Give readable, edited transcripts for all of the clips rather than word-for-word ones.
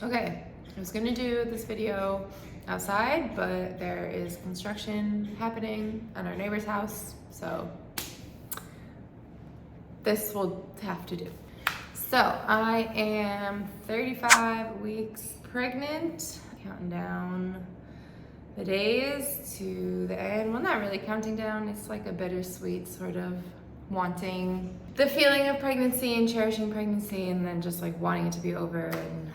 Okay, I was gonna do this video outside, but there is construction happening at our neighbor's house, so this will have to do. So I am 35 weeks pregnant, counting down the days to the end. Well, not really counting down, it's like a bittersweet sort of wanting the feeling of pregnancy and cherishing pregnancy, and then just like wanting it to be over and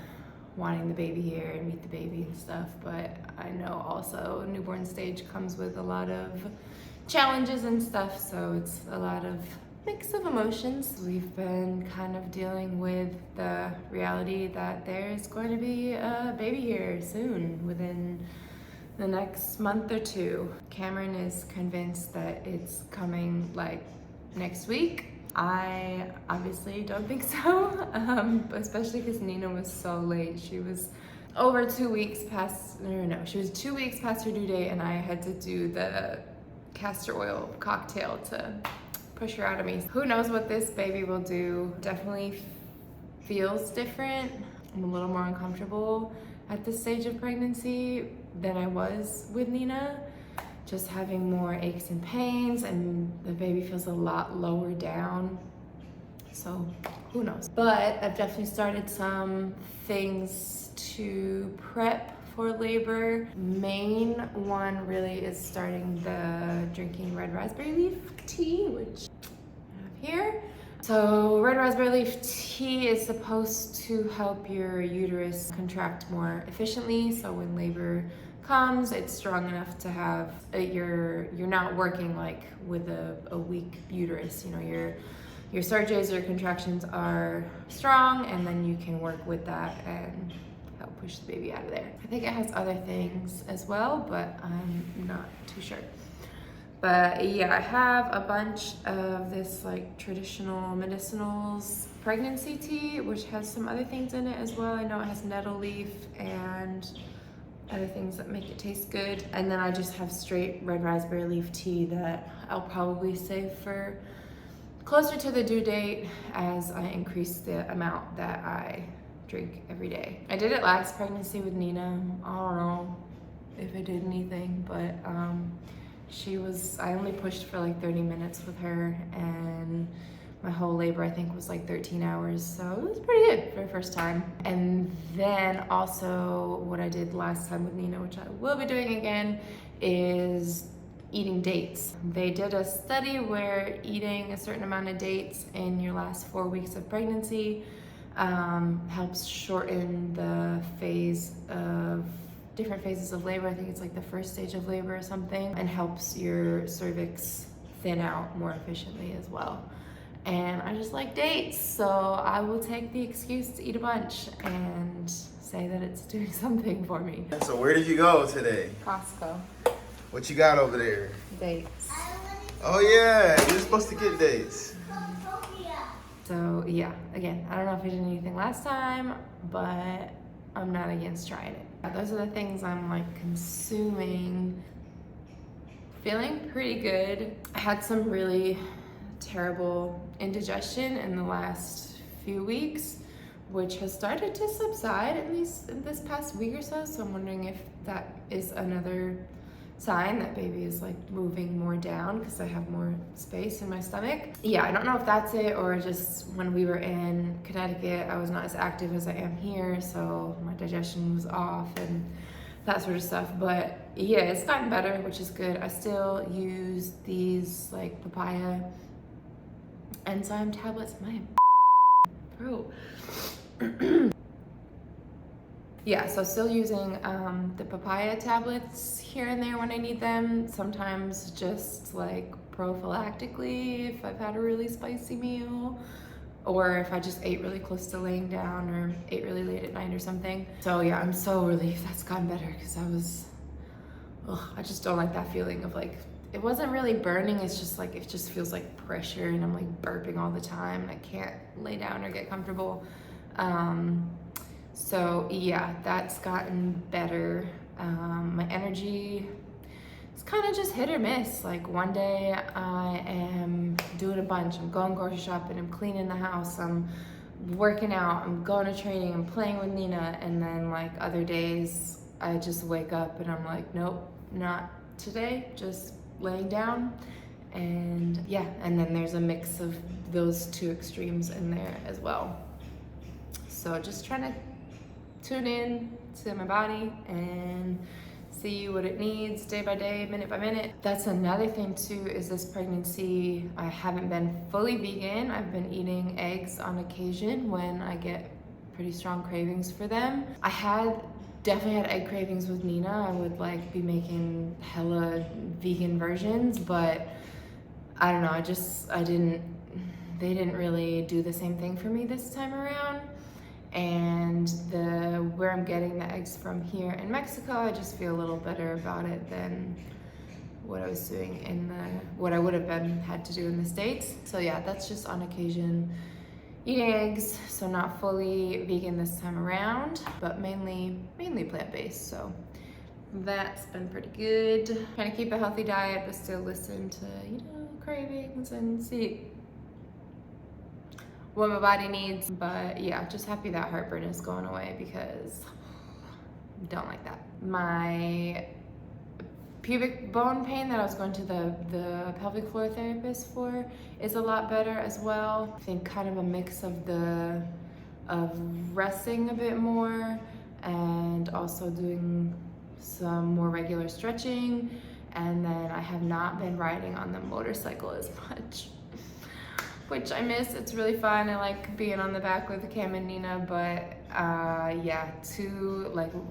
wanting the baby here and meet the baby and stuff. But I know also newborn stage comes with a lot of challenges and stuff, so it's a lot of mix of emotions. We've been kind of dealing with the reality that there's going to be a baby here soon, within the next month or two. Cameron is convinced that it's coming like next week. I obviously don't think so, especially because Nina was so late. She was over 2 weeks past, no, she was 2 weeks past her due date, and I had to do the castor oil cocktail to push her out of me. Who knows what this baby will do? Definitely feels different. I'm a little more uncomfortable at this stage of pregnancy than I was with Nina. Just having more aches and pains, and the baby feels a lot lower down. So who knows? But I've definitely started some things to prep for labor. Main one really is starting the drinking red raspberry leaf tea, which I have here. So red raspberry leaf tea is supposed to help your uterus contract more efficiently, so when labor comes, it's strong enough to have you're not working like with a weak uterus. You know, your surges or contractions are strong, and then you can work with that and help push the baby out of there. I think it has other things as well, but I'm not too sure. But yeah, I have a bunch of this like traditional medicinals pregnancy tea, which has some other things in it as well. I know it has nettle leaf and other things that make it taste good. And then I just have straight red raspberry leaf tea that I'll probably save for closer to the due date as I increase the amount that I drink every day. I did it last pregnancy with Nina. I don't know if it did anything, but I only pushed for like 30 minutes with her, and my whole labor I think was like 13 hours, so it was pretty good for the first time. And then also what I did last time with Nina, which I will be doing again, is eating dates. They did a study where eating a certain amount of dates in your last 4 weeks of pregnancy helps shorten the different phases of labor. I think it's like the first stage of labor or something, and helps your cervix thin out more efficiently as well. And I just like dates, so I will take the excuse to eat a bunch and say that it's doing something for me. So where did you go today? Costco. What you got over there? Dates. Oh yeah, you're supposed to get dates. So yeah, again, I don't know if I did anything last time, but I'm not against trying it. Those are the things I'm like consuming. Feeling pretty good. I had some really terrible indigestion in the last few weeks, which has started to subside, at least in this past week or so. So I'm wondering if that is another sign that baby is like moving more down because I have more space in my stomach. Yeah, I don't know if that's it, or just when we were in Connecticut, I was not as active as I am here, so my digestion was off and that sort of stuff. But yeah, it's gotten better, which is good. I still use these like papaya enzyme tablets. My throat. Yeah, so still using the papaya tablets here and there when I need them. Sometimes just like prophylactically if I've had a really spicy meal, or if I just ate really close to laying down or ate really late at night or something. So yeah, I'm so relieved that's gotten better, because I just don't like that feeling of like, it wasn't really burning, it's just like, it just feels like pressure, and I'm like burping all the time and I can't lay down or get comfortable. So yeah, that's gotten better. My energy is kind of just hit or miss. Like one day I am doing a bunch, I'm going grocery shopping, I'm cleaning the house, I'm working out, I'm going to training, I'm playing with Nina, and then like other days I just wake up and I'm like, nope, not today, just laying down. And yeah, and then there's a mix of those two extremes in there as well. So just trying to tune in to my body and see what it needs day by day, minute by minute. That's another thing too, is this pregnancy, I haven't been fully vegan. I've been eating eggs on occasion when I get pretty strong cravings for them. I definitely had egg cravings with Nina. I would like be making hella vegan versions, but I don't know, they didn't really do the same thing for me this time around. And where I'm getting the eggs from here in Mexico, I just feel a little better about it than what I was doing what I would have had to do in the States. So yeah, that's just on occasion eating eggs, so not fully vegan this time around, but mainly plant-based. So that's been pretty good. Trying to keep a healthy diet, but still listen to, cravings and see what my body needs. But yeah, just happy that heartburn is going away because I don't like that. My pubic bone pain that I was going to the pelvic floor therapist for is a lot better as well. I think kind of a mix of resting a bit more and also doing some more regular stretching. And then I have not been riding on the motorcycle as much, which I miss. It's really fun. I like being on the back with Cam and Nina, but yeah,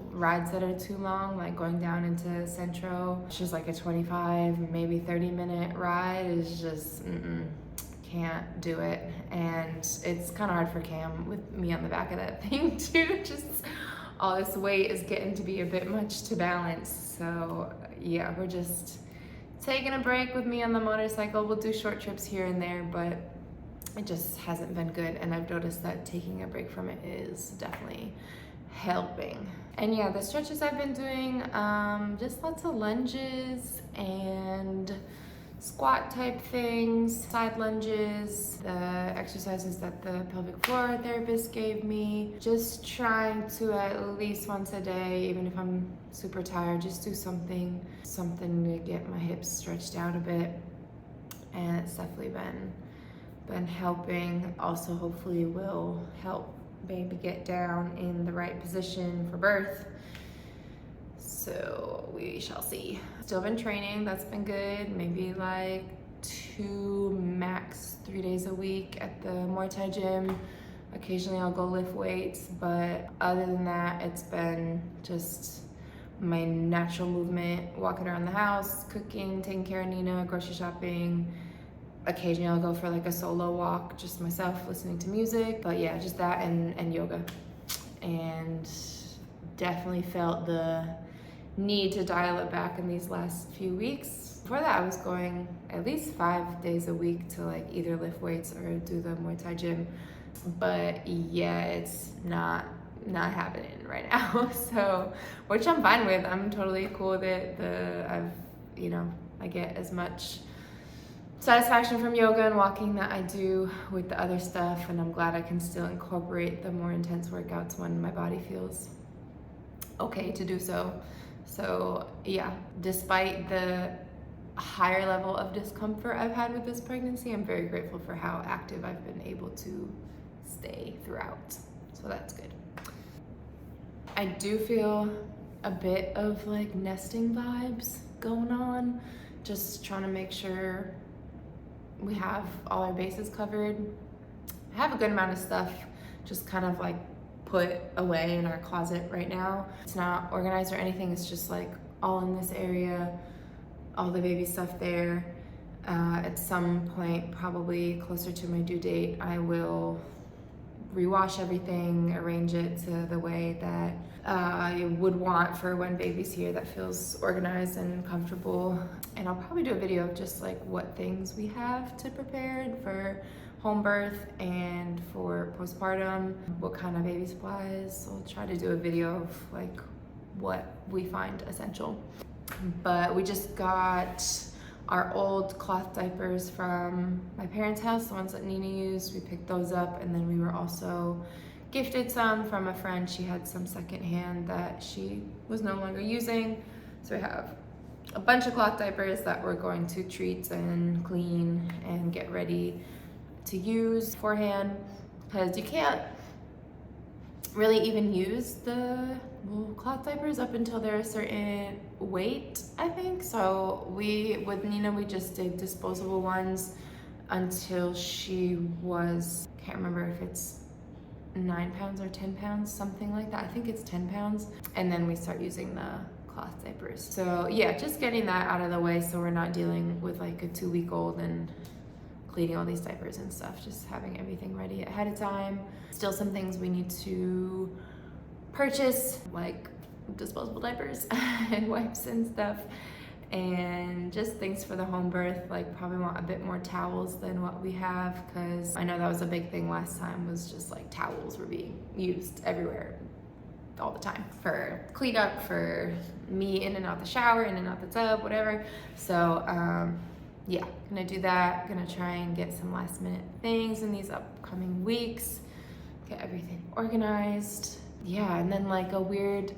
rides that are too long, like going down into Centro, which is like a 25, maybe 30-minute ride, is just, can't do it. And it's kind of hard for Cam with me on the back of that thing too. Just all this weight is getting to be a bit much to balance. So yeah, we're just taking a break with me on the motorcycle. We'll do short trips here and there, but it just hasn't been good, and I've noticed that taking a break from it is definitely helping. And yeah, the stretches I've been doing, just lots of lunges and squat type things, side lunges, the exercises that the pelvic floor therapist gave me. Just trying to at least once a day, even if I'm super tired, just do something to get my hips stretched out a bit. And it's definitely been helping. Also hopefully will help baby get down in the right position for birth. So we shall see. Still been training, that's been good. Maybe like 2, max 3 days a week at the Muay Thai gym. Occasionally I'll go lift weights, but other than that, it's been just my natural movement, walking around the house, cooking, taking care of Nina, grocery shopping. Occasionally I'll go for like a solo walk, just myself listening to music. But yeah, just that and yoga. And definitely felt the need to dial it back in these last few weeks. Before that, I was going at least 5 days a week to like either lift weights or do the Muay Thai gym. But yeah, it's not happening right now. So, which I'm fine with. I'm totally cool with it. I get as much satisfaction from yoga and walking that I do with the other stuff, and I'm glad I can still incorporate the more intense workouts when my body feels okay to do so. So yeah, despite the higher level of discomfort I've had with this pregnancy, I'm very grateful for how active I've been able to stay throughout. So that's good. I do feel a bit of like nesting vibes going on, just trying to make sure we have all our bases covered. I have a good amount of stuff just kind of like put away in our closet right now. It's not organized or anything, it's just like all in this area, all the baby stuff there. At some point, probably closer to my due date, I will rewash everything, arrange it to the way that I would want for when baby's here, that feels organized and comfortable. And I'll probably do a video of just like what things we have to prepare for home birth and for postpartum, what kind of baby supplies. I'll try to do a video of like what we find essential. But we just got our old cloth diapers from my parents' house, the ones that Nina used. We picked those up, and then we were also gifted some from a friend. She had some secondhand that she was no longer using. So we have a bunch of cloth diapers that we're going to treat and clean and get ready to use beforehand, because you can't really even use the cloth diapers up until they're a certain weight, I think. So with Nina, we just did disposable ones until she was, can't remember if it's 9 pounds or 10 pounds, something like that. I think it's 10 pounds. And then we start using the cloth diapers. So yeah, just getting that out of the way so we're not dealing with like a 2-week-old and cleaning all these diapers and stuff, just having everything ready ahead of time. Still some things we need to purchase, like disposable diapers and wipes and stuff, and just things for the home birth. Like probably want a bit more towels than what we have, because I know that was a big thing last time, was just like towels were being used everywhere all the time for cleanup, for me in and out the shower, in and out the tub, whatever. So yeah, gonna do that. Gonna try and get some last minute things in these upcoming weeks, get everything organized. Yeah, and then like a weird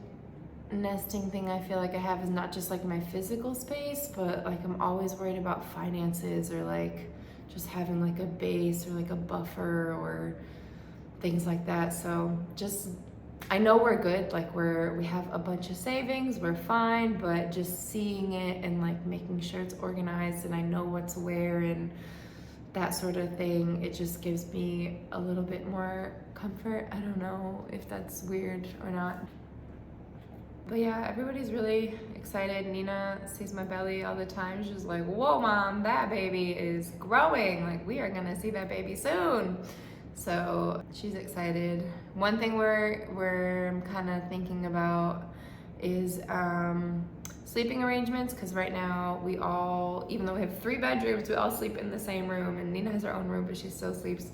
nesting thing I feel like I have is not just like my physical space, but like I'm always worried about finances, or like just having like a base or like a buffer or things like that. So just, I know we're good, like we have a bunch of savings, we're fine, but just seeing it and like making sure it's organized and I know what's where and that sort of thing, it just gives me a little bit more comfort. I don't know if that's weird or not. But yeah, everybody's really excited. Nina sees my belly all the time. She's like, whoa, Mom, that baby is growing. Like, we are gonna see that baby soon. So she's excited. One thing we're kind of thinking about is sleeping arrangements, because right now we all, even though we have 3 bedrooms, we all sleep in the same room, and Nina has her own room, but she still sleeps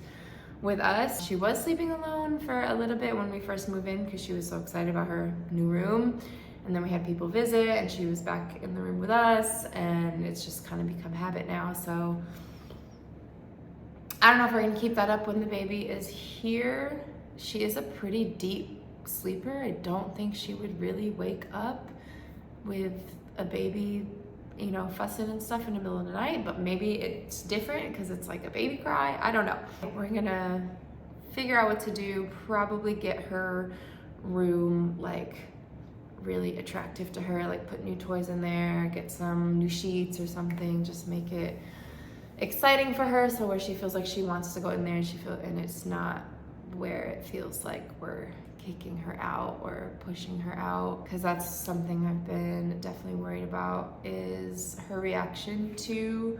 with us. She was sleeping alone for a little bit when we first moved in, because she was so excited about her new room, and then we had people visit and she was back in the room with us, and it's just kind of become habit now. So I don't know if we're gonna keep that up when the baby is here. She is a pretty deep sleeper. I don't think she would really wake up with a baby, you know, fussing and stuff in the middle of the night, but maybe it's different because it's like a baby cry. I don't know. We're gonna figure out what to do, probably get her room like really attractive to her, like put new toys in there, get some new sheets or something, just make it exciting for her, so where she feels like she wants to go in there and it's not where it feels like we're kicking her out or pushing her out, because that's something I've been definitely worried about, is her reaction to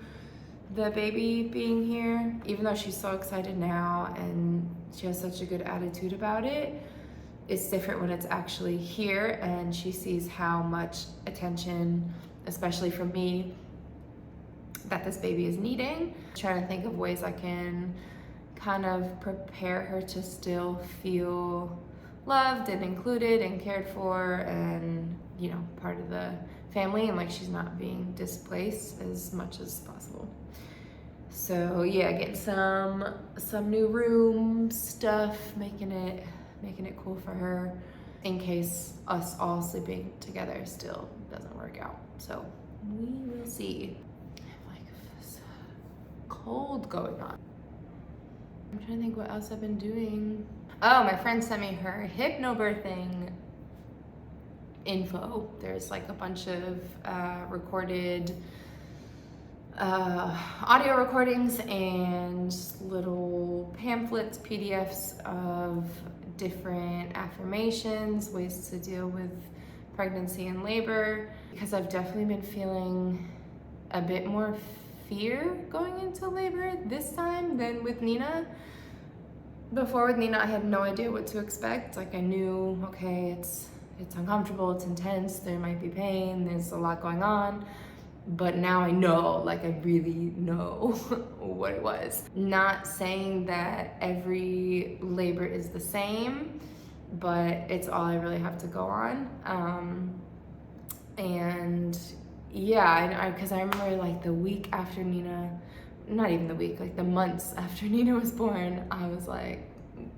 the baby being here. Even though she's so excited now and she has such a good attitude about it, it's different when it's actually here and she sees how much attention, especially from me, that this baby is needing. Trying to think of ways I can kind of prepare her to still feel loved and included and cared for and, you know, part of the family, and like she's not being displaced as much as possible. So yeah, getting some new room stuff, making it cool for her in case us all sleeping together still doesn't work out. So we will see. I have like this cold going on. I'm trying to think what else I've been doing. Oh, my friend sent me her hypnobirthing info. There's like a bunch of recorded audio recordings and little pamphlets, PDFs of different affirmations, ways to deal with pregnancy and labor, because I've definitely been feeling a bit more fear going into labor this time than with Nina. Before with Nina, I had no idea what to expect. Like I knew, okay, it's uncomfortable, it's intense, there might be pain, there's a lot going on. But now I know, like I really know what it was. Not saying that every labor is the same, but it's all I really have to go on. And yeah, because I remember like the week after Nina, not even the week, like the months after Nina was born, I was like,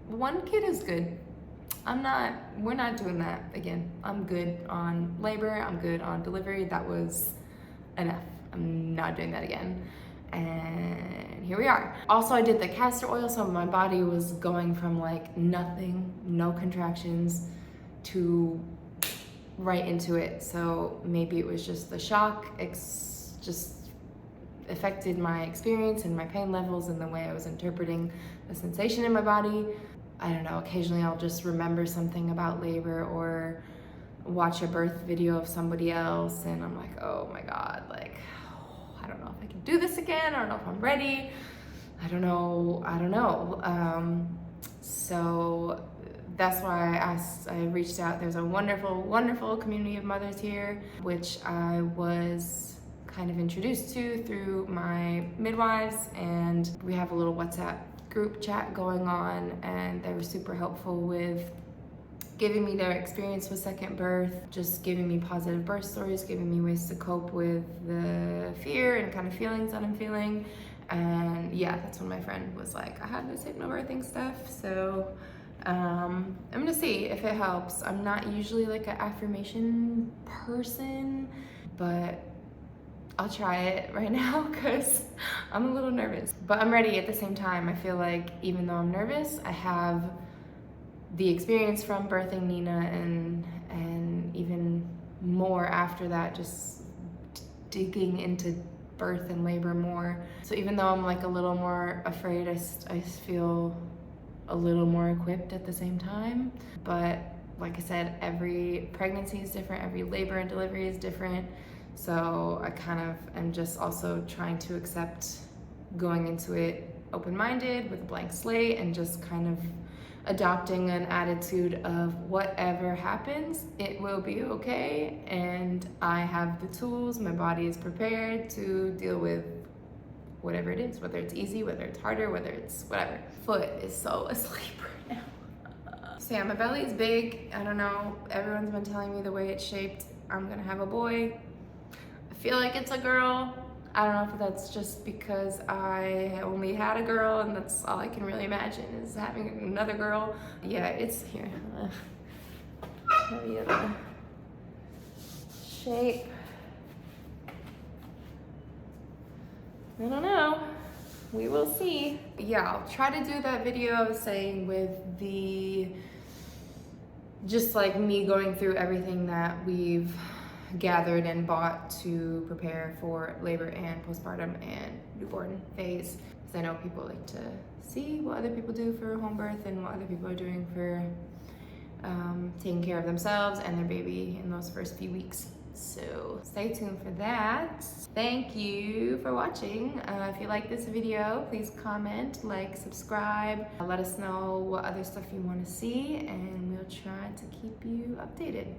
one kid is good. We're not doing that again. I'm good on labor, I'm good on delivery. That was enough. I'm not doing that again. And here we are. Also, I did the castor oil, so my body was going from like nothing, no contractions, to right into it. So maybe it was just the shock, just affected my experience and my pain levels and the way I was interpreting the sensation in my body. I don't know, occasionally I'll just remember something about labor or watch a birth video of somebody else and I'm like, oh my God, like, I don't know if I can do this again. I don't know if I'm ready. I don't know. So that's why I reached out. There's a wonderful, wonderful community of mothers here, which I was kind of introduced to through my midwives, and we have a little WhatsApp group chat going on, and they were super helpful with giving me their experience with second birth, just giving me positive birth stories, giving me ways to cope with the fear and kind of feelings that I'm feeling. And yeah, that's when my friend was like, I have this hypnobirthing stuff, so I'm gonna see if it helps. I'm not usually like an affirmation person, but I'll try it right now because I'm a little nervous, but I'm ready at the same time. I feel like even though I'm nervous, I have the experience from birthing Nina and even more after that, just digging into birth and labor more. So even though I'm like a little more afraid, I feel a little more equipped at the same time. But like I said, every pregnancy is different, every labor and delivery is different. So I kind of am just also trying to accept going into it open-minded with a blank slate and just kind of adopting an attitude of whatever happens, it will be okay, and I have the tools, my body is prepared to deal with whatever it is, whether it's easy, whether it's harder, whether it's whatever. Foot is so asleep right now. So yeah, my belly is big. I don't know, everyone's been telling me the way it's shaped, I'm gonna have a boy. I feel like it's a girl. I don't know if that's just because I only had a girl and that's all I can really imagine is having another girl. Yeah, it's here. Show you the shape. I don't know. We will see. Yeah, I'll try to do that video I was saying with just like me going through everything that we've gathered and bought to prepare for labor and postpartum and newborn phase, because I know people like to see what other people do for home birth and what other people are doing for taking care of themselves and their baby in those first few weeks. So stay tuned for that. Thank you for watching. If you like this video, please comment, like, subscribe. Let us know what other stuff you want to see and we'll try to keep you updated.